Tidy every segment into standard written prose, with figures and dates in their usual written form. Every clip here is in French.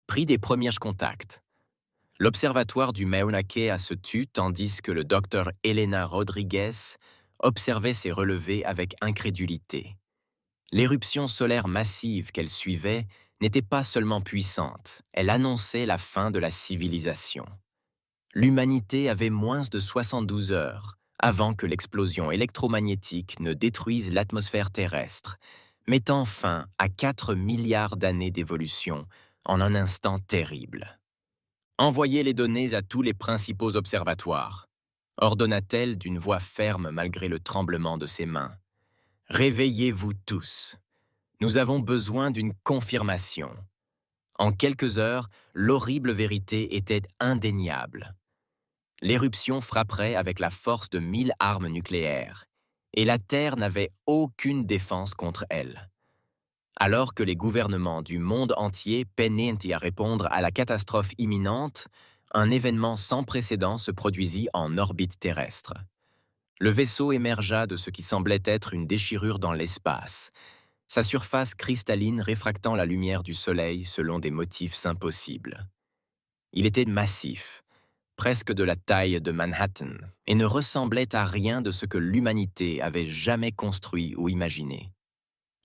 prit des premiers contacts. L'observatoire du Mauna Kea se tut tandis que le docteur Elena Rodriguez observait ses relevés avec incrédulité. L'éruption solaire massive qu'elle suivait n'était pas seulement puissante, elle annonçait la fin de la civilisation. L'humanité avait moins de 72 heures avant que l'explosion électromagnétique ne détruise l'atmosphère terrestre, mettant fin à 4 milliards d'années d'évolution en un instant terrible. Envoyez les données à tous les principaux observatoires, ordonna-t-elle d'une voix ferme malgré le tremblement de ses mains. Réveillez-vous tous. Nous avons besoin d'une confirmation. En quelques heures, l'horrible vérité était indéniable. L'éruption frapperait avec la force de 1000 armes nucléaires, et la Terre n'avait aucune défense contre elle. Alors que les gouvernements du monde entier peinaient à répondre à la catastrophe imminente, un événement sans précédent se produisit en orbite terrestre. Le vaisseau émergea de ce qui semblait être une déchirure dans l'espace, sa surface cristalline réfractant la lumière du Soleil selon des motifs impossibles. Il était massif, presque de la taille de Manhattan, et ne ressemblait à rien de ce que l'humanité avait jamais construit ou imaginé.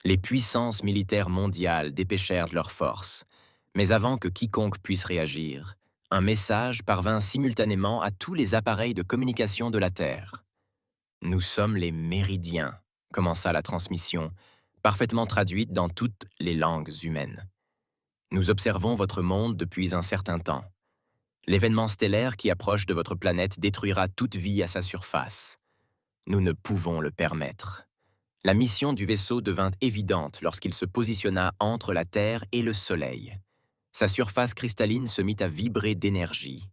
Les puissances militaires mondiales dépêchèrent leurs forces, mais avant que quiconque puisse réagir, un message parvint simultanément à tous les appareils de communication de la Terre. « Nous sommes les Méridiens », commença la transmission, parfaitement traduite dans toutes les langues humaines. « Nous observons votre monde depuis un certain temps. L'événement stellaire qui approche de votre planète détruira toute vie à sa surface. Nous ne pouvons le permettre. » La mission du vaisseau devint évidente lorsqu'il se positionna entre la Terre et le Soleil. Sa surface cristalline se mit à vibrer d'énergie,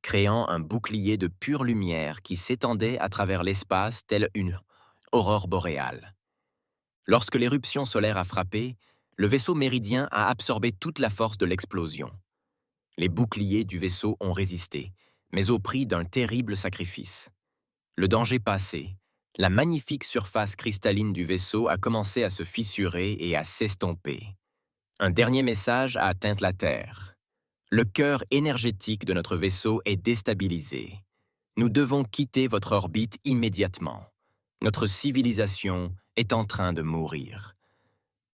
créant un bouclier de pure lumière qui s'étendait à travers l'espace telle une aurore boréale. Lorsque l'éruption solaire a frappé, le vaisseau méridien a absorbé toute la force de l'explosion. Les boucliers du vaisseau ont résisté, mais au prix d'un terrible sacrifice. Le danger passé, la magnifique surface cristalline du vaisseau a commencé à se fissurer et à s'estomper. Un dernier message a atteint la Terre. Le cœur énergétique de notre vaisseau est déstabilisé. Nous devons quitter votre orbite immédiatement. Notre civilisation est en train de mourir.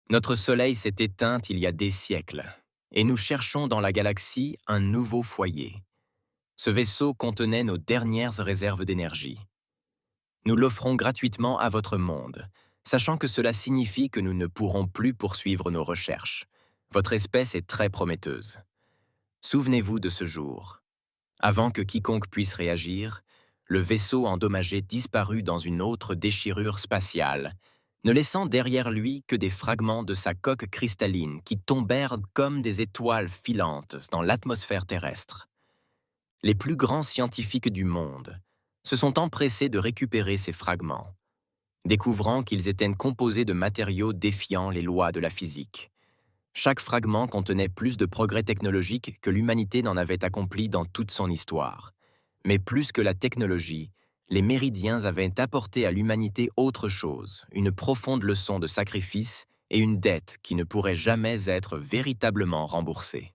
Notre Soleil s'est éteint il y a des siècles, et nous cherchons dans la galaxie un nouveau foyer. Ce vaisseau contenait nos dernières réserves d'énergie. Nous l'offrons gratuitement à votre monde, sachant que cela signifie que nous ne pourrons plus poursuivre nos recherches. Votre espèce est très prometteuse. Souvenez-vous de ce jour. Avant que quiconque puisse réagir, le vaisseau endommagé disparut dans une autre déchirure spatiale, ne laissant derrière lui que des fragments de sa coque cristalline qui tombèrent comme des étoiles filantes dans l'atmosphère terrestre. Les plus grands scientifiques du monde se sont empressés de récupérer ces fragments, découvrant qu'ils étaient composés de matériaux défiant les lois de la physique. Chaque fragment contenait plus de progrès technologiques que l'humanité n'en avait accompli dans toute son histoire. Mais plus que la technologie, les Méridiens avaient apporté à l'humanité autre chose, une profonde leçon de sacrifice et une dette qui ne pourrait jamais être véritablement remboursée.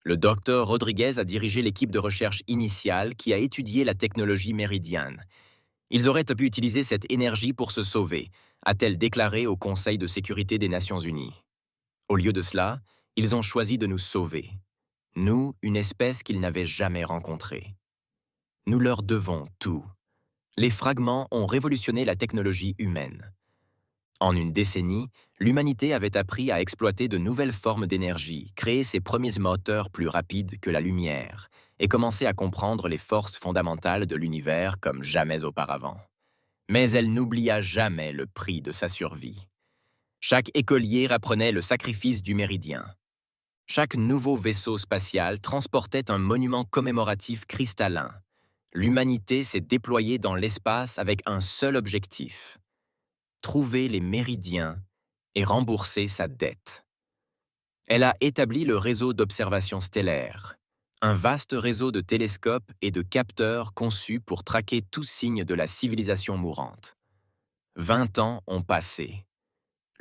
Le docteur Rodriguez a dirigé l'équipe de recherche initiale qui a étudié la technologie méridienne. Ils auraient pu utiliser cette énergie pour se sauver, a-t-elle déclaré au Conseil de sécurité des Nations Unies. Au lieu de cela, ils ont choisi de nous sauver. Nous, une espèce qu'ils n'avaient jamais rencontrée. Nous leur devons tout. Les fragments ont révolutionné la technologie humaine. En une décennie, l'humanité avait appris à exploiter de nouvelles formes d'énergie, créer ses premiers moteurs plus rapides que la lumière, et commencer à comprendre les forces fondamentales de l'univers comme jamais auparavant. Mais elle n'oublia jamais le prix de sa survie. Chaque écolier apprenait le sacrifice du méridien. Chaque nouveau vaisseau spatial transportait un monument commémoratif cristallin. L'humanité s'est déployée dans l'espace avec un seul objectif: trouver les méridiens et rembourser sa dette. Elle a établi le réseau d'observation stellaire, un vaste réseau de télescopes et de capteurs conçus pour traquer tout signe de la civilisation mourante. 20 ans ont passé.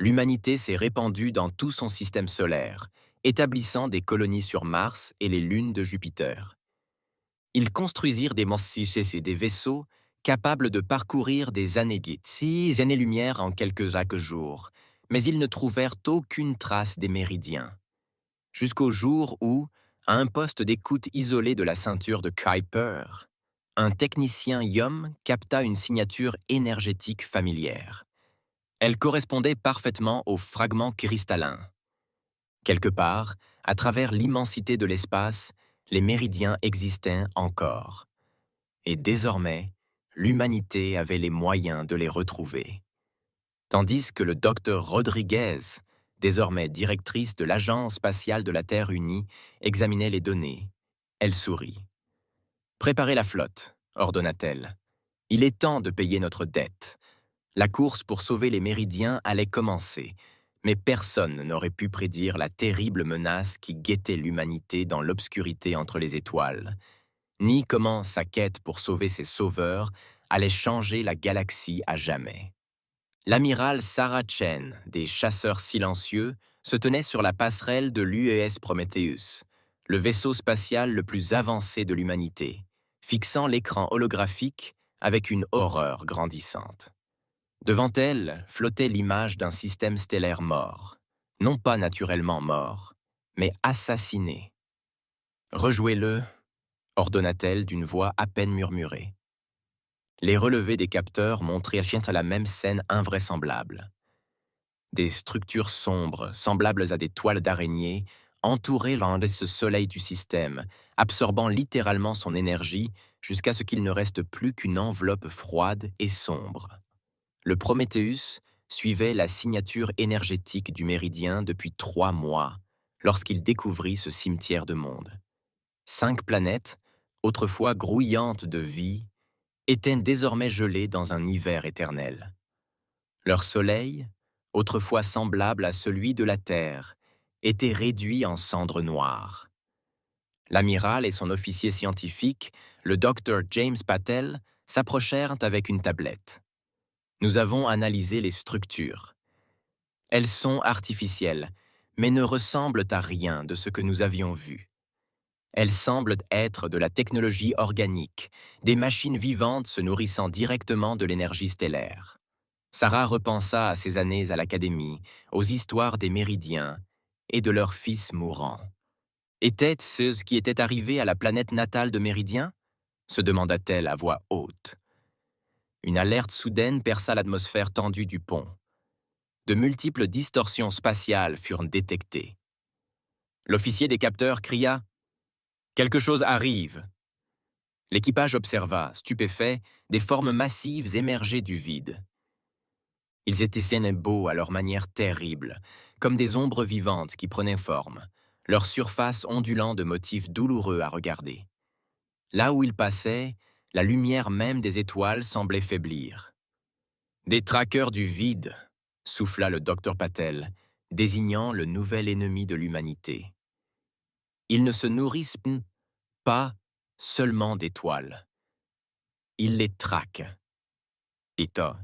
L'humanité s'est répandue dans tout son système solaire, établissant des colonies sur Mars et les lunes de Jupiter. Ils construisirent des vaisseaux capables de parcourir des années-lumière en quelques jours, mais ils ne trouvèrent aucune trace des méridiens. Jusqu'au jour où, à un poste d'écoute isolé de la ceinture de Kuiper, un technicien Yum capta une signature énergétique familière. Elle correspondait parfaitement aux fragments cristallins. Quelque part, à travers l'immensité de l'espace, les méridiens existaient encore. Et désormais, l'humanité avait les moyens de les retrouver. Tandis que le docteur Rodriguez, désormais directrice de l'Agence spatiale de la Terre unie, examinait les données, elle sourit. « Préparez la flotte », ordonna-t-elle. « Il est temps de payer notre dette. » La course pour sauver les méridiens allait commencer, mais personne n'aurait pu prédire la terrible menace qui guettait l'humanité dans l'obscurité entre les étoiles, ni comment sa quête pour sauver ses sauveurs allait changer la galaxie à jamais. L'amiral Sarah Chen, des chasseurs silencieux, se tenait sur la passerelle de l'UES Prometheus, le vaisseau spatial le plus avancé de l'humanité, fixant l'écran holographique avec une horreur grandissante. Devant elle flottait l'image d'un système stellaire mort, non pas naturellement mort, mais assassiné. « Rejouez-le », ordonna-t-elle d'une voix à peine murmurée. Les relevés des capteurs montraient à la même scène invraisemblable. Des structures sombres, semblables à des toiles d'araignée, entouraient ce soleil du système, absorbant littéralement son énergie jusqu'à ce qu'il ne reste plus qu'une enveloppe froide et sombre. Le Prometheus suivait la signature énergétique du méridien depuis 3 mois, lorsqu'il découvrit ce cimetière de monde. 5 planètes, autrefois grouillantes de vie, étaient désormais gelées dans un hiver éternel. Leur soleil, autrefois semblable à celui de la Terre, était réduit en cendres noires. L'amiral et son officier scientifique, le docteur James Patel, s'approchèrent avec une tablette. Nous avons analysé les structures. Elles sont artificielles, mais ne ressemblent à rien de ce que nous avions vu. Elles semblent être de la technologie organique, des machines vivantes se nourrissant directement de l'énergie stellaire. Sarah repensa à ses années à l'Académie, aux histoires des Méridiens et de leurs fils mourants. Était-ce ce qui était arrivé à la planète natale de Méridien? Se demanda-t-elle à voix haute. Une alerte soudaine perça l'atmosphère tendue du pont. De multiples distorsions spatiales furent détectées. L'officier des capteurs cria « Quelque chose arrive !» L'équipage observa, stupéfait, des formes massives émerger du vide. Ils étaient beaux à leur manière terrible, comme des ombres vivantes qui prenaient forme, leur surface ondulant de motifs douloureux à regarder. Là où ils passaient, la lumière même des étoiles semblait faiblir. « Des traqueurs du vide !» souffla le docteur Patel, désignant le nouvel ennemi de l'humanité. Ils ne se nourrissent pas seulement d'étoiles. Ils les traquent. Ita.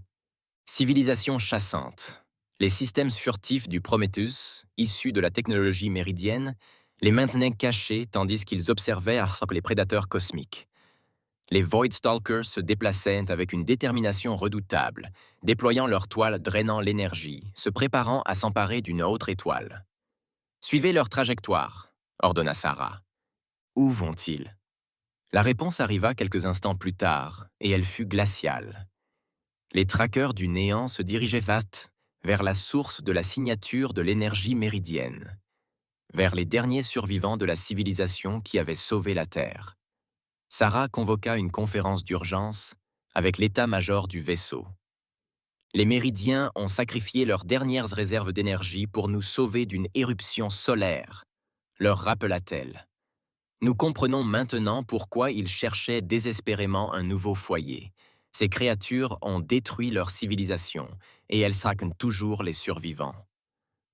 Civilisation chassante. Les systèmes furtifs du Prometheus, issus de la technologie méridienne, les maintenaient cachés tandis qu'ils observaient les prédateurs cosmiques. Les Voidstalkers se déplaçaient avec une détermination redoutable, déployant leurs toiles drainant l'énergie, se préparant à s'emparer d'une autre étoile. « Suivez leur trajectoire », ordonna Sarah. « Où vont-ils » La réponse arriva quelques instants plus tard, et elle fut glaciale. Les traqueurs du néant se dirigeaient vers la source de la signature de l'énergie méridienne, vers les derniers survivants de la civilisation qui avait sauvé la Terre. Sarah convoqua une conférence d'urgence avec l'état-major du vaisseau. Les Méridiens ont sacrifié leurs dernières réserves d'énergie pour nous sauver d'une éruption solaire, leur rappela-t-elle. Nous comprenons maintenant pourquoi ils cherchaient désespérément un nouveau foyer. Ces créatures ont détruit leur civilisation et elles traquent toujours les survivants.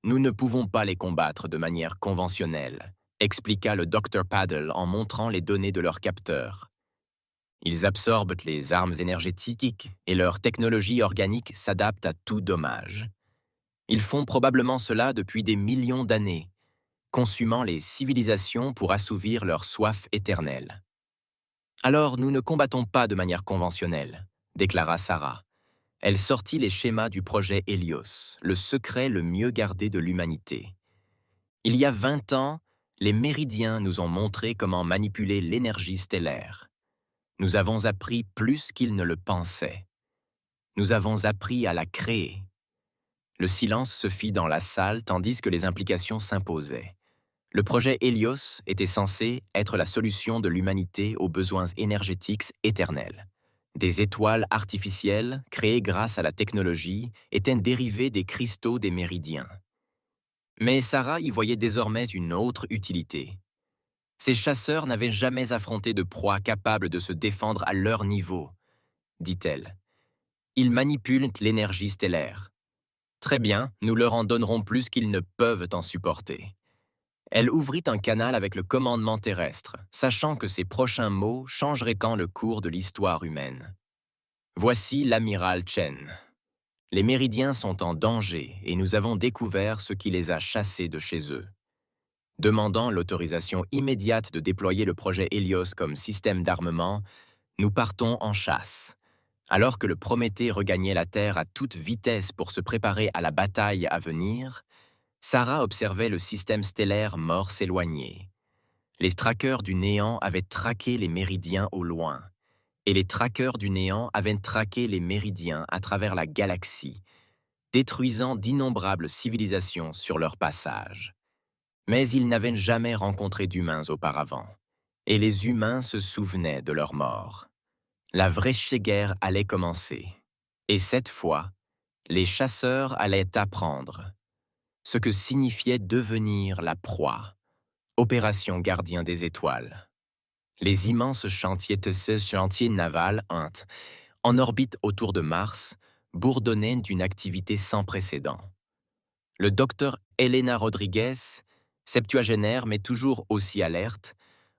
Nous ne pouvons pas les combattre de manière conventionnelle, expliqua le Dr Paddle en montrant les données de leurs capteurs. Ils absorbent les armes énergétiques et leur technologie organique s'adapte à tout dommage. Ils font probablement cela depuis des millions d'années. consumant les civilisations pour assouvir leur soif éternelle. Alors nous ne combattons pas de manière conventionnelle, déclara Sarah. Elle sortit les schémas du projet Hélios, le secret le mieux gardé de l'humanité. Il y a 20 ans, les Méridiens nous ont montré comment manipuler l'énergie stellaire. Nous avons appris plus qu'ils ne le pensaient. Nous avons appris à la créer. Le silence se fit dans la salle tandis que les implications s'imposaient. Le projet Hélios était censé être la solution de l'humanité aux besoins énergétiques éternels. Des étoiles artificielles, créées grâce à la technologie, étaient dérivées des cristaux des Méridiens. Mais Sarah y voyait désormais une autre utilité. Ces chasseurs n'avaient jamais affronté de proie capable de se défendre à leur niveau, dit-elle. Ils manipulent l'énergie stellaire. Très bien, nous leur en donnerons plus qu'ils ne peuvent en supporter. Elle ouvrit un canal avec le commandement terrestre, sachant que ses prochains mots changeraient quand le cours de l'histoire humaine. Voici l'amiral Chen. Les Méridiens sont en danger et nous avons découvert ce qui les a chassés de chez eux. Demandant l'autorisation immédiate de déployer le projet Hélios comme système d'armement, nous partons en chasse. Alors que le Prométhée regagnait la Terre à toute vitesse pour se préparer à la bataille à venir, Sarah observait le système stellaire mort s'éloigner. Les traqueurs du néant avaient traqué les Méridiens au loin, et les traqueurs du néant avaient traqué les Méridiens à travers la galaxie, détruisant d'innombrables civilisations sur leur passage. Mais ils n'avaient jamais rencontré d'humains auparavant, et les humains se souvenaient de leur mort. La vraie guerre allait commencer, et cette fois, les chasseurs allaient apprendre ce que signifiait devenir la proie. Opération Gardien des Étoiles. Les immenses chantiers navals, en orbite autour de Mars, bourdonnaient d'une activité sans précédent. Le docteur Elena Rodriguez, septuagénaire mais toujours aussi alerte,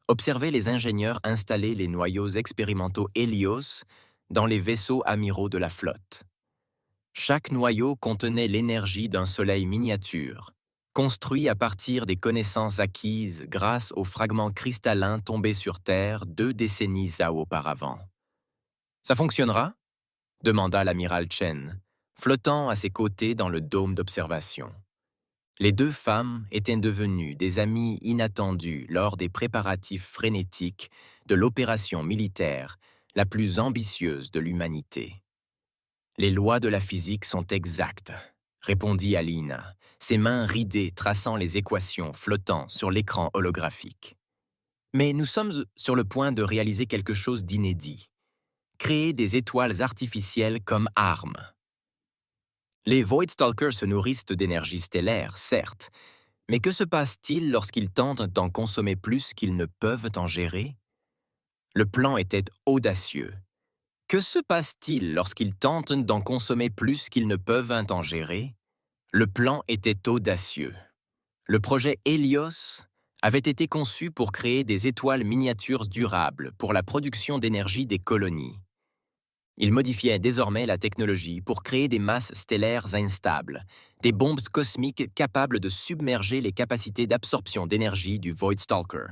observait les ingénieurs installer les noyaux expérimentaux Hélios dans les vaisseaux amiraux de la flotte. Chaque noyau contenait l'énergie d'un soleil miniature, construit à partir des connaissances acquises grâce aux fragments cristallins tombés sur Terre 2 décennies auparavant. « Ça fonctionnera ?» demanda l'amiral Chen, flottant à ses côtés dans le dôme d'observation. Les deux femmes étaient devenues des amies inattendues lors des préparatifs frénétiques de l'opération militaire la plus ambitieuse de l'humanité. « Les lois de la physique sont exactes, » répondit Alina, ses mains ridées traçant les équations flottant sur l'écran holographique. « Mais nous sommes sur le point de réaliser quelque chose d'inédit. Créer des étoiles artificielles comme armes. Les Voidstalkers se nourrissent d'énergie stellaire, certes, mais que se passe-t-il lorsqu'ils tentent d'en consommer plus qu'ils ne peuvent en gérer? Le plan était audacieux. Que se passe-t-il lorsqu'ils tentent d'en consommer plus qu'ils ne peuvent en gérer? Le plan était audacieux. Le projet Hélios avait été conçu pour créer des étoiles miniatures durables pour la production d'énergie des colonies. Il modifiait désormais la technologie pour créer des masses stellaires instables, des bombes cosmiques capables de submerger les capacités d'absorption d'énergie du Voidstalker.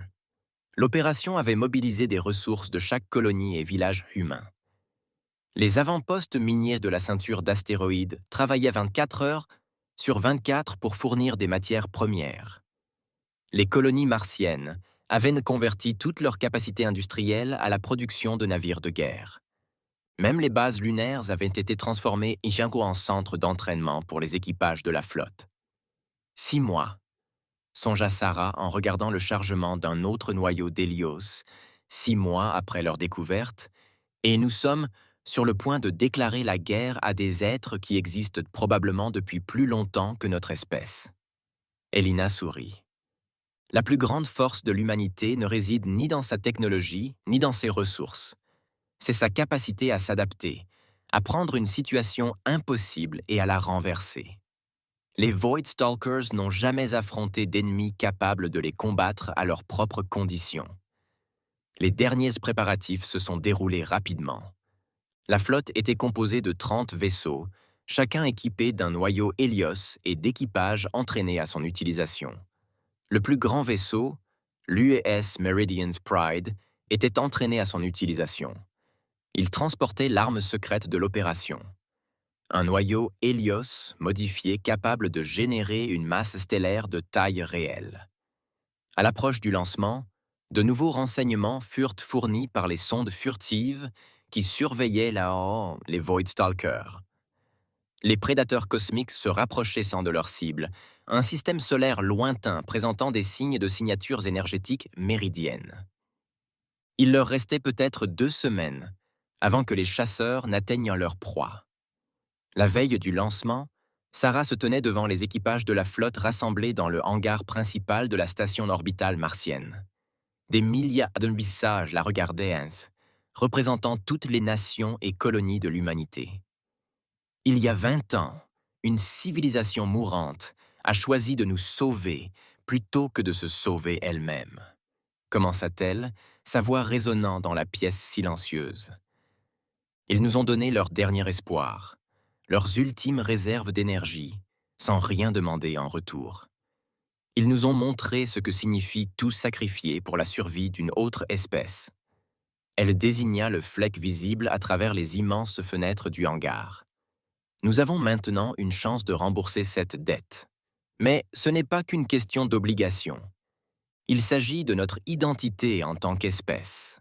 L'opération avait mobilisé des ressources de chaque colonie et village humain. Les avant-postes miniers de la ceinture d'astéroïdes travaillaient 24 heures sur 24 pour fournir des matières premières. Les colonies martiennes avaient converti toute leur capacité industrielle à la production de navires de guerre. Même les bases lunaires avaient été transformées en centre d'entraînement pour les équipages de la flotte. 6 mois, songea Sarah en regardant le chargement d'un autre noyau d'Hélios, 6 mois après leur découverte, et nous sommes sur le point de déclarer la guerre à des êtres qui existent probablement depuis plus longtemps que notre espèce. Elina sourit. La plus grande force de l'humanité ne réside ni dans sa technologie, ni dans ses ressources. C'est sa capacité à s'adapter, à prendre une situation impossible et à la renverser. Les Voidstalkers n'ont jamais affronté d'ennemis capables de les combattre à leurs propres conditions. Les derniers préparatifs se sont déroulés rapidement. La flotte était composée de 30 vaisseaux, chacun équipé d'un noyau Hélios et d'équipages entraînés à son utilisation. Le plus grand vaisseau, l'USS Meridian's Pride, était entraîné à son utilisation. Il transportait l'arme secrète de l'opération. Un noyau Helios modifié capable de générer une masse stellaire de taille réelle. À l'approche du lancement, de nouveaux renseignements furent fournis par les sondes furtives qui surveillaient là-haut les Voidstalkers. Les prédateurs cosmiques se rapprochaient sans de leur cible, un système solaire lointain présentant des signes de signatures énergétiques méridiennes. Il leur restait peut-être 2 semaines avant que les chasseurs n'atteignent leur proie. La veille du lancement, Sarah se tenait devant les équipages de la flotte rassemblés dans le hangar principal de la station orbitale martienne. Des milliards de visages la regardaient, représentant toutes les nations et colonies de l'humanité. Il y a 20 ans, une civilisation mourante a choisi de nous sauver plutôt que de se sauver elle-même. Commença-t-elle, sa voix résonnant dans la pièce silencieuse. Ils nous ont donné leur dernier espoir, leurs ultimes réserves d'énergie, sans rien demander en retour. Ils nous ont montré ce que signifie tout sacrifier pour la survie d'une autre espèce. Elle désigna le flec visible à travers les immenses fenêtres du hangar. Nous avons maintenant une chance de rembourser cette dette. Mais ce n'est pas qu'une question d'obligation. Il s'agit de notre identité en tant qu'espèce.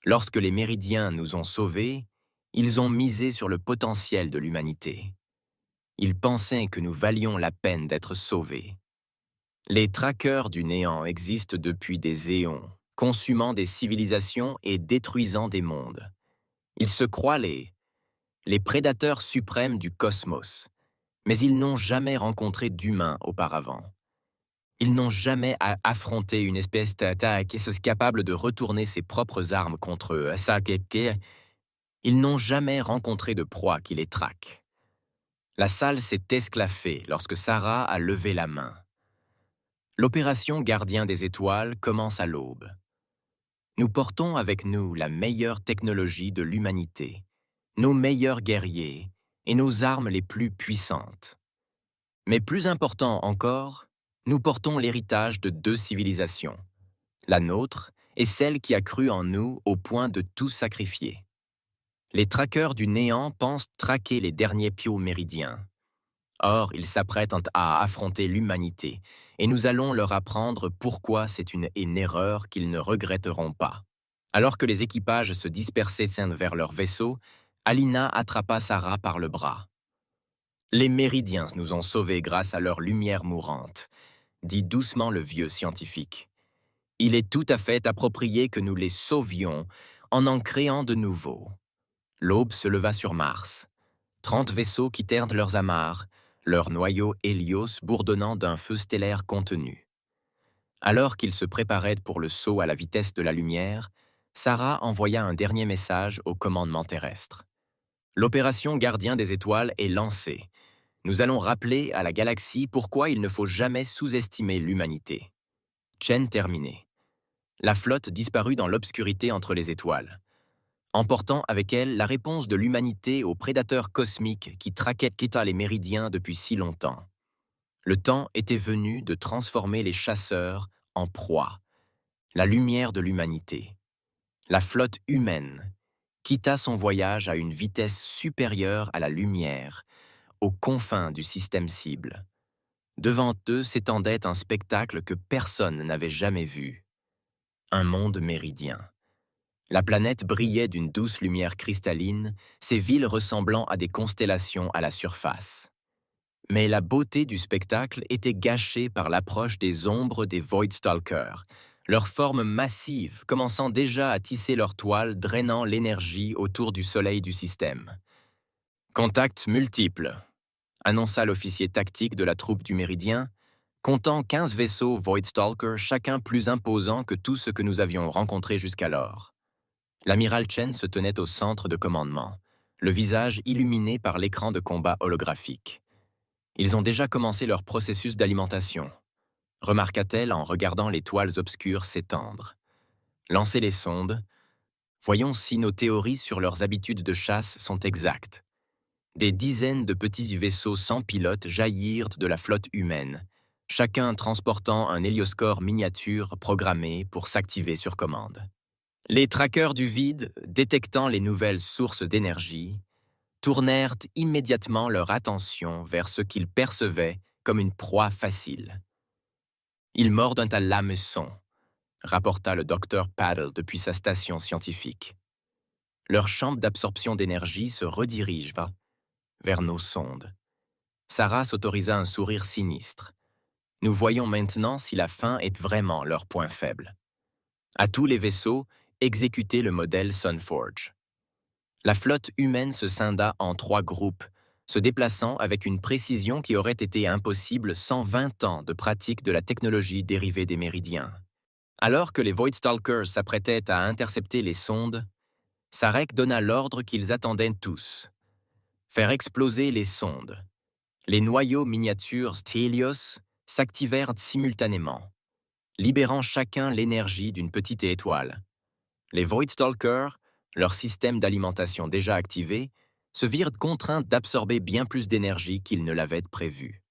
Lorsque les Méridiens nous ont sauvés, ils ont misé sur le potentiel de l'humanité. Ils pensaient que nous valions la peine d'être sauvés. Les traqueurs du néant existent depuis des éons, consumant des civilisations et détruisant des mondes. Ils se croient les prédateurs suprêmes du cosmos, mais ils n'ont jamais rencontré d'humains auparavant. Ils n'ont jamais affronté une espèce d'attaque capable de retourner ses propres armes contre eux. Ils n'ont jamais rencontré de proie qui les traque. La salle s'est esclaffée lorsque Sarah a levé la main. L'opération Gardien des Étoiles commence à l'aube. Nous portons avec nous la meilleure technologie de l'humanité, nos meilleurs guerriers et nos armes les plus puissantes. Mais plus important encore, nous portons l'héritage de 2 civilisations, la nôtre et celle qui a cru en nous au point de tout sacrifier. Les traqueurs du néant pensent traquer les derniers piaux méridiens. Or, ils s'apprêtent à affronter l'humanité, et nous allons leur apprendre pourquoi c'est une erreur qu'ils ne regretteront pas. Alors que les équipages se dispersaient vers leur vaisseau, Alina attrapa Sarah par le bras. « Les Méridiens nous ont sauvés grâce à leur lumière mourante », dit doucement le vieux scientifique. « Il est tout à fait approprié que nous les sauvions en créant de nouveaux. » L'aube se leva sur Mars. 30 vaisseaux quittèrent leurs amarres, leur noyau Hélios bourdonnant d'un feu stellaire contenu. Alors qu'ils se préparaient pour le saut à la vitesse de la lumière, Sarah envoya un dernier message au commandement terrestre. L'opération Gardien des Étoiles est lancée. Nous allons rappeler à la galaxie pourquoi il ne faut jamais sous-estimer l'humanité. Chaîne terminée. La flotte disparut dans l'obscurité entre les étoiles, emportant avec elle la réponse de l'humanité aux prédateurs cosmiques qui traquaient les Méridiens depuis si longtemps. Le temps était venu de transformer les chasseurs en proie, la lumière de l'humanité. La flotte humaine quitta son voyage à une vitesse supérieure à la lumière, aux confins du système cible. Devant eux s'étendait un spectacle que personne n'avait jamais vu. Un monde méridien. La planète brillait d'une douce lumière cristalline, ses villes ressemblant à des constellations à la surface. Mais la beauté du spectacle était gâchée par l'approche des ombres des Voidstalkers, leurs formes massives commençant déjà à tisser leur toile drainant l'énergie autour du soleil du système. « Contact multiple », annonça l'officier tactique de la troupe du Méridien, comptant 15 vaisseaux Voidstalker, chacun plus imposant que tout ce que nous avions rencontré jusqu'alors. L'amiral Chen se tenait au centre de commandement, le visage illuminé par l'écran de combat holographique. Ils ont déjà commencé leur processus d'alimentation, remarqua-t-elle en regardant les toiles obscures s'étendre. Lancez les sondes. Voyons si nos théories sur leurs habitudes de chasse sont exactes. Des dizaines de petits vaisseaux sans pilote jaillirent de la flotte humaine, chacun transportant un hélioscore miniature programmé pour s'activer sur commande. Les traqueurs du vide, détectant les nouvelles sources d'énergie, tournèrent immédiatement leur attention vers ce qu'ils percevaient comme une proie facile. Ils mordent à l'hameçon, rapporta le docteur Paddle depuis sa station scientifique. Leur champ d'absorption d'énergie se redirige vers nos sondes. Sarah s'autorisa un sourire sinistre. Nous voyons maintenant si la faim est vraiment leur point faible. À tous les vaisseaux, exécutez le modèle Sunforge. La flotte humaine se scinda en 3 groupes, se déplaçant avec une précision qui aurait été impossible sans 20 ans de pratique de la technologie dérivée des méridiens. Alors que les Voidstalkers s'apprêtaient à intercepter les sondes, Sarek donna l'ordre qu'ils attendaient tous. Faire exploser les sondes. Les noyaux miniatures Stelios s'activèrent simultanément, libérant chacun l'énergie d'une petite étoile. Les Voidstalkers, leur système d'alimentation déjà activé, se virent contraints d'absorber bien plus d'énergie qu'ils ne l'avaient prévu.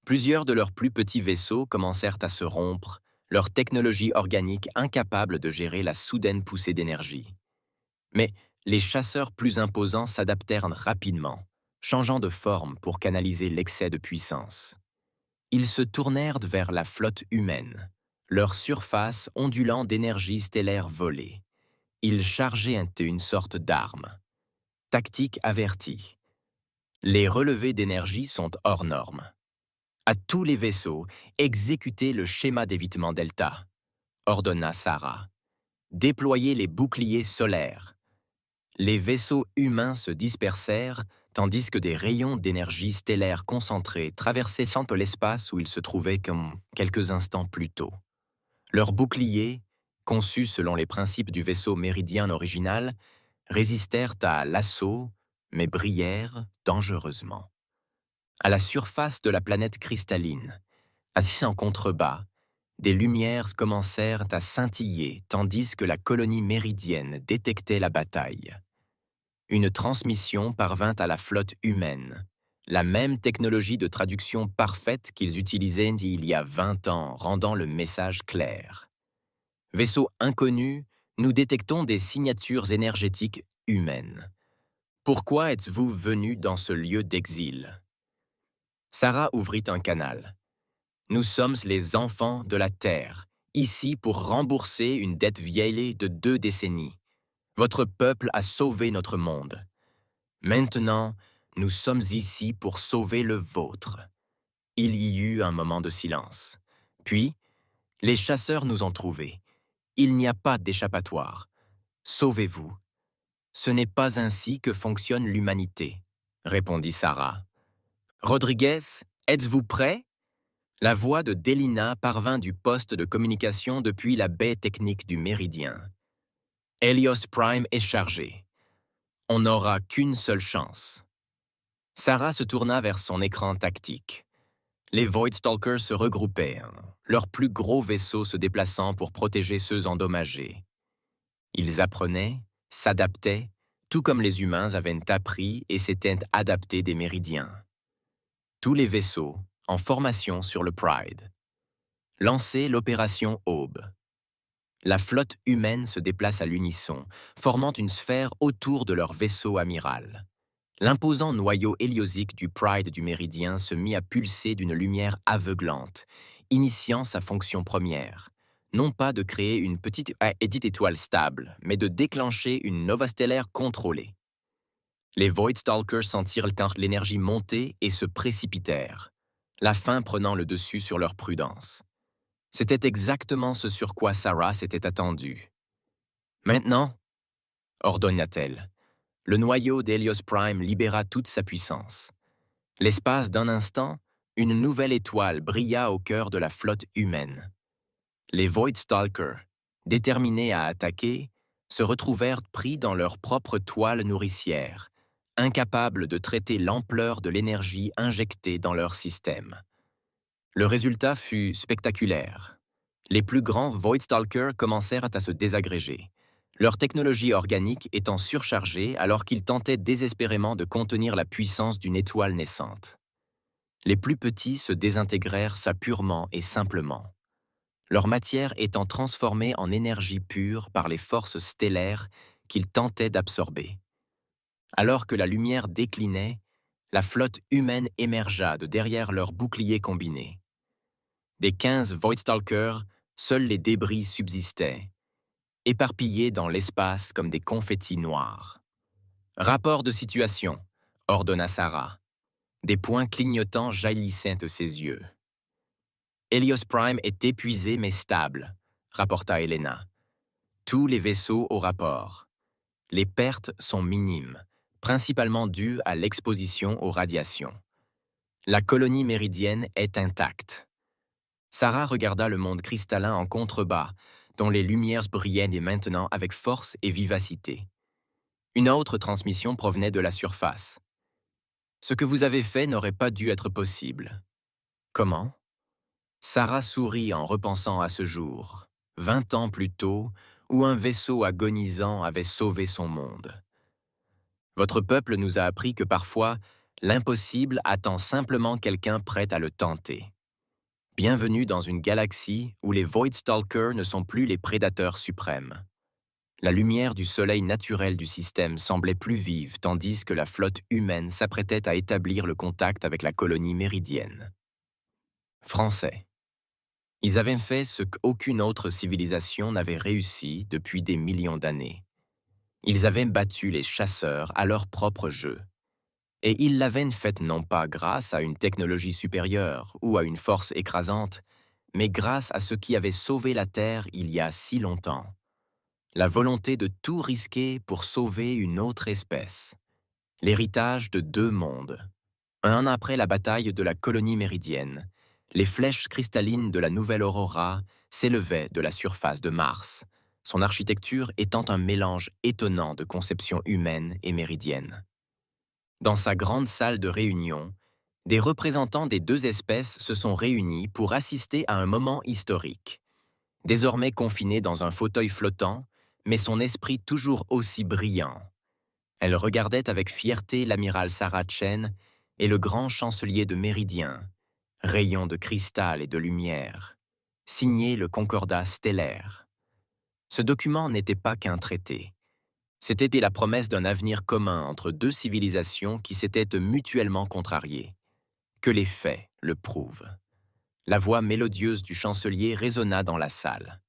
Plusieurs de leurs plus petits vaisseaux commencèrent à se rompre, leur technologie organique incapable de gérer la soudaine poussée d'énergie. Mais les chasseurs plus imposants s'adaptèrent rapidement, changeant de forme pour canaliser l'excès de puissance. Ils se tournèrent vers la flotte humaine, leur surface ondulant d'énergie stellaire volée. Ils chargeaient une sorte d'arme. Tactique avertie. Les relevés d'énergie sont hors normes. À tous les vaisseaux, exécutez le schéma d'évitement Delta, ordonna Sarah. Déployez les boucliers solaires. Les vaisseaux humains se dispersèrent, tandis que des rayons d'énergie stellaire concentrés traversaient sans peu l'espace où ils se trouvaient comme quelques instants plus tôt. Leurs boucliers, conçus selon les principes du vaisseau méridien original, résistèrent à l'assaut, mais brillèrent dangereusement. À la surface de la planète cristalline, assis en contrebas, des lumières commencèrent à scintiller tandis que la colonie méridienne détectait la bataille. Une transmission parvint à la flotte humaine, la même technologie de traduction parfaite qu'ils utilisaient il y a 20 ans, rendant le message clair. Vaisseau inconnu, nous détectons des signatures énergétiques humaines. Pourquoi êtes-vous venu dans ce lieu d'exil? Sarah ouvrit un canal. Nous sommes les enfants de la Terre, ici pour rembourser une dette vieille de 2 décennies. Votre peuple a sauvé notre monde. Maintenant, nous sommes ici pour sauver le vôtre. Il y eut un moment de silence. Puis, les chasseurs nous ont trouvés. Il n'y a pas d'échappatoire. Sauvez-vous. Ce n'est pas ainsi que fonctionne l'humanité, répondit Sarah. Rodriguez, êtes-vous prêt? La voix de Delina parvint du poste de communication depuis la baie technique du Méridien. Helios Prime est chargé. On n'aura qu'une seule chance. Sarah se tourna vers son écran tactique. Les Voidstalkers se regroupaient, leurs plus gros vaisseaux se déplaçant pour protéger ceux endommagés. Ils apprenaient, s'adaptaient, tout comme les humains avaient appris et s'étaient adaptés des méridiens. Tous les vaisseaux, en formation sur le Pride. Lancez l'opération Aube. La flotte humaine se déplace à l'unisson, formant une sphère autour de leur vaisseau amiral. L'imposant noyau héliosique du Pride du Méridien se mit à pulser d'une lumière aveuglante, initiant sa fonction première. Non pas de créer une petite étoile stable, mais de déclencher une nova stellaire contrôlée. Les Voidstalkers sentirent l'énergie monter et se précipitèrent, la faim prenant le dessus sur leur prudence. C'était exactement ce sur quoi Sarah s'était attendue. « Maintenant » ordonna-t-elle. Le noyau d'Helios Prime libéra toute sa puissance. L'espace d'un instant, une nouvelle étoile brilla au cœur de la flotte humaine. Les Voidstalkers, déterminés à attaquer, se retrouvèrent pris dans leur propre toile nourricière, incapables de traiter l'ampleur de l'énergie injectée dans leur système. Le résultat fut spectaculaire. Les plus grands Voidstalkers commencèrent à se désagréger, leur technologie organique étant surchargée alors qu'ils tentaient désespérément de contenir la puissance d'une étoile naissante. Les plus petits se désintégrèrent ça purement et simplement, leur matière étant transformée en énergie pure par les forces stellaires qu'ils tentaient d'absorber. Alors que la lumière déclinait, la flotte humaine émergea de derrière leurs boucliers combinés. Des 15 Voidstalkers, seuls les débris subsistaient, éparpillés dans l'espace comme des confettis noirs. Rapport de situation, ordonna Sarah. Des points clignotants jaillissaient de ses yeux. Helios Prime est épuisé mais stable, rapporta Helena. Tous les vaisseaux au rapport. Les pertes sont minimes, principalement dues à l'exposition aux radiations. La colonie méridienne est intacte. Sarah regarda le monde cristallin en contrebas, dont les lumières brillaient dès maintenant avec force et vivacité. Une autre transmission provenait de la surface. Ce que vous avez fait n'aurait pas dû être possible. Comment? Sarah sourit en repensant à ce jour, 20 ans plus tôt, où un vaisseau agonisant avait sauvé son monde. Votre peuple nous a appris que parfois, l'impossible attend simplement quelqu'un prêt à le tenter. Bienvenue dans une galaxie où les Voidstalkers ne sont plus les prédateurs suprêmes. La lumière du soleil naturel du système semblait plus vive tandis que la flotte humaine s'apprêtait à établir le contact avec la colonie méridienne. Français. Ils avaient fait ce qu'aucune autre civilisation n'avait réussi depuis des millions d'années. Ils avaient battu les chasseurs à leur propre jeu. Et ils l'avaient fait non pas grâce à une technologie supérieure ou à une force écrasante, mais grâce à ce qui avait sauvé la Terre il y a si longtemps. La volonté de tout risquer pour sauver une autre espèce. L'héritage de deux mondes. Un an après la bataille de la colonie méridienne, les flèches cristallines de la nouvelle aurora s'élevaient de la surface de Mars, son architecture étant un mélange étonnant de conceptions humaines et méridiennes. Dans sa grande salle de réunion, des représentants des deux espèces se sont réunis pour assister à un moment historique. Désormais confiné dans un fauteuil flottant, mais son esprit toujours aussi brillant. Elle regardait avec fierté l'amiral Sarah Chen et le grand chancelier de Méridien, rayon de cristal et de lumière, signé le Concordat stellaire. Ce document n'était pas qu'un traité. C'était la promesse d'un avenir commun entre deux civilisations qui s'étaient mutuellement contrariées. Que les faits le prouvent. La voix mélodieuse du chancelier résonna dans la salle.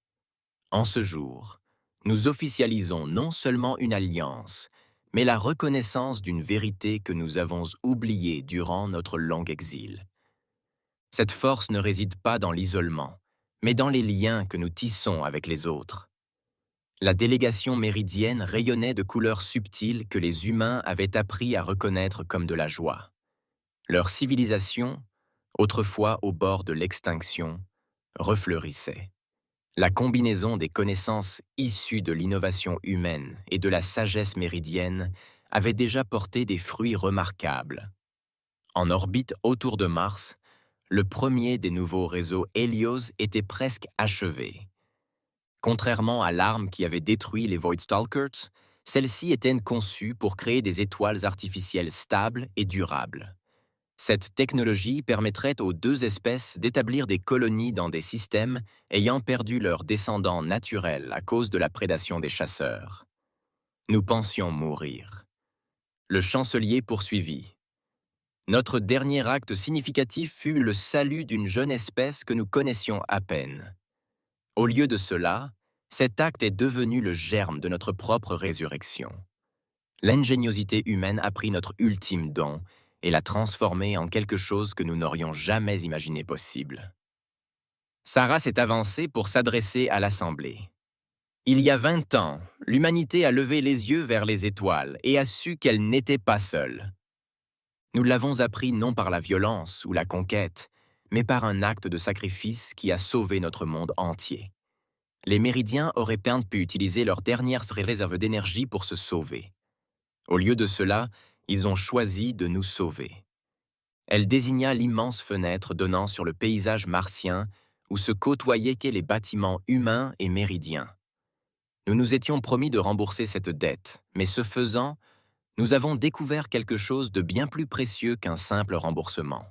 En ce jour, nous officialisons non seulement une alliance, mais la reconnaissance d'une vérité que nous avons oubliée durant notre long exil. Cette force ne réside pas dans l'isolement, mais dans les liens que nous tissons avec les autres. La délégation méridienne rayonnait de couleurs subtiles que les humains avaient appris à reconnaître comme de la joie. Leur civilisation, autrefois au bord de l'extinction, refleurissait. La combinaison des connaissances issues de l'innovation humaine et de la sagesse méridienne avait déjà porté des fruits remarquables. En orbite autour de Mars, le premier des nouveaux réseaux Helios était presque achevé. Contrairement à l'arme qui avait détruit les Voidstalkers, celle-ci était conçue pour créer des étoiles artificielles stables et durables. Cette technologie permettrait aux deux espèces d'établir des colonies dans des systèmes ayant perdu leurs descendants naturels à cause de la prédation des chasseurs. Nous pensions mourir. Le chancelier poursuivit. Notre dernier acte significatif fut le salut d'une jeune espèce que nous connaissions à peine. Au lieu de cela, cet acte est devenu le germe de notre propre résurrection. L'ingéniosité humaine a pris notre ultime don et l'a transformé en quelque chose que nous n'aurions jamais imaginé possible. Sarah s'est avancée pour s'adresser à l'Assemblée. Il y a 20 ans, l'humanité a levé les yeux vers les étoiles et a su qu'elle n'était pas seule. Nous l'avons appris non par la violence ou la conquête, mais par un acte de sacrifice qui a sauvé notre monde entier. Les Méridiens auraient bien pu utiliser leurs dernières réserves d'énergie pour se sauver. Au lieu de cela, ils ont choisi de nous sauver. Elle désigna l'immense fenêtre donnant sur le paysage martien où se côtoyaient les bâtiments humains et méridiens. Nous nous étions promis de rembourser cette dette, mais ce faisant, nous avons découvert quelque chose de bien plus précieux qu'un simple remboursement.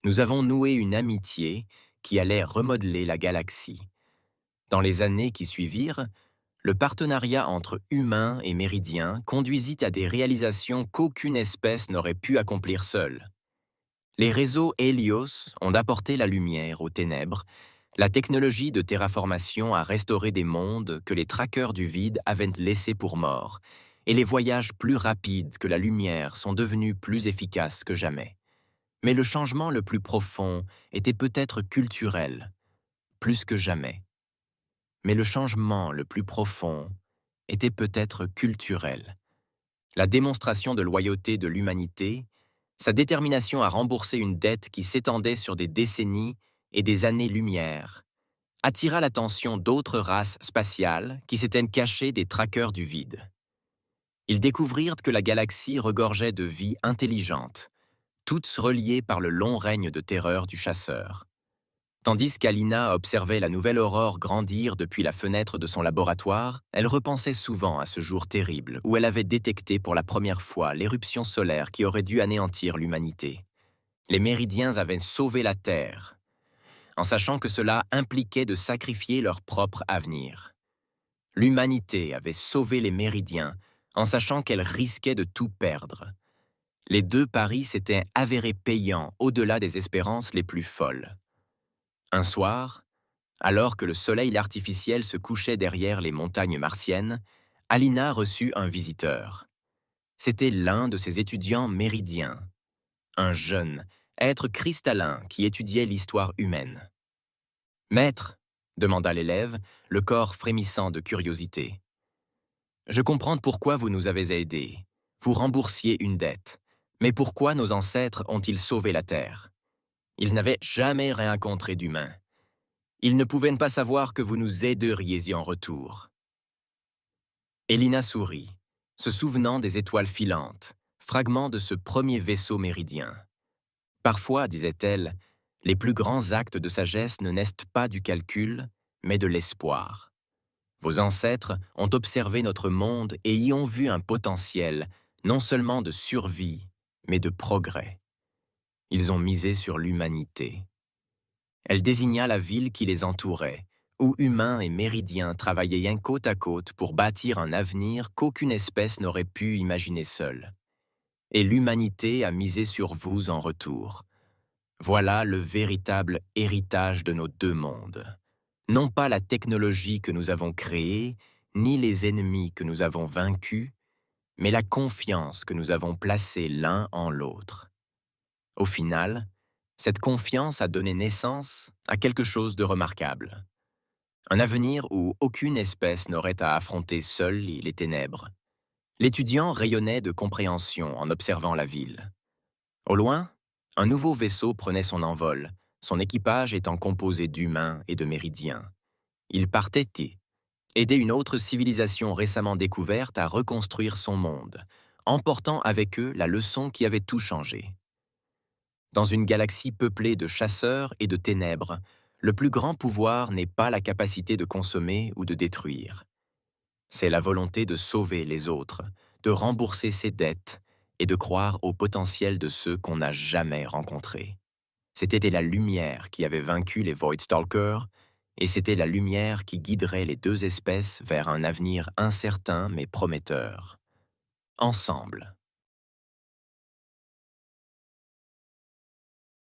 Nous avons noué une amitié qui allait remodeler la galaxie. Dans les années qui suivirent, le partenariat entre humains et méridiens conduisit à des réalisations qu'aucune espèce n'aurait pu accomplir seule. Les réseaux Helios ont apporté la lumière aux ténèbres, la technologie de terraformation a restauré des mondes que les traqueurs du vide avaient laissés pour morts, et les voyages plus rapides que la lumière sont devenus plus efficaces que jamais. Mais le changement le plus profond était peut-être culturel, plus que jamais. Mais le changement le plus profond était peut-être culturel. La démonstration de loyauté de l'humanité, sa détermination à rembourser une dette qui s'étendait sur des décennies et des années-lumière, attira l'attention d'autres races spatiales qui s'étaient cachées des traqueurs du vide. Ils découvrirent que la galaxie regorgeait de vie intelligente, toutes reliées par le long règne de terreur du chasseur. Tandis qu'Alina observait la nouvelle aurore grandir depuis la fenêtre de son laboratoire, elle repensait souvent à ce jour terrible où elle avait détecté pour la première fois l'éruption solaire qui aurait dû anéantir l'humanité. Les Méridiens avaient sauvé la Terre, en sachant que cela impliquait de sacrifier leur propre avenir. L'humanité avait sauvé les Méridiens, en sachant qu'elle risquait de tout perdre. Les deux paris s'étaient avérés payants au-delà des espérances les plus folles. Un soir, alors que le soleil artificiel se couchait derrière les montagnes martiennes, Alina reçut un visiteur. C'était l'un de ses étudiants méridiens, un jeune, être cristallin qui étudiait l'histoire humaine. « Maître » demanda l'élève, le corps frémissant de curiosité. « Je comprends pourquoi vous nous avez aidés. Vous remboursiez une dette. Mais pourquoi nos ancêtres ont-ils sauvé la Terre? Ils n'avaient jamais rencontré d'humain. Ils ne pouvaient pas savoir que vous nous aideriez en retour. » Elina sourit, se souvenant des étoiles filantes, fragments de ce premier vaisseau méridien. Parfois, disait-elle, les plus grands actes de sagesse ne naissent pas du calcul, mais de l'espoir. Vos ancêtres ont observé notre monde et y ont vu un potentiel, non seulement de survie, mais de progrès. Ils ont misé sur l'humanité. Elle désigna la ville qui les entourait, où humains et méridiens travaillaient côte à côte pour bâtir un avenir qu'aucune espèce n'aurait pu imaginer seule. Et l'humanité a misé sur vous en retour. Voilà le véritable héritage de nos deux mondes. Non pas la technologie que nous avons créée, ni les ennemis que nous avons vaincus, mais la confiance que nous avons placée l'un en l'autre. Au final, cette confiance a donné naissance à quelque chose de remarquable. Un avenir où aucune espèce n'aurait à affronter seule les ténèbres. L'étudiant rayonnait de compréhension en observant la ville. Au loin, un nouveau vaisseau prenait son envol, son équipage étant composé d'humains et de méridiens. Il partait aider une autre civilisation récemment découverte à reconstruire son monde, emportant avec eux la leçon qui avait tout changé. Dans une galaxie peuplée de chasseurs et de ténèbres, le plus grand pouvoir n'est pas la capacité de consommer ou de détruire. C'est la volonté de sauver les autres, de rembourser ses dettes et de croire au potentiel de ceux qu'on n'a jamais rencontrés. C'était la lumière qui avait vaincu les Voidstalkers, et c'était la lumière qui guiderait les deux espèces vers un avenir incertain mais prometteur. Ensemble.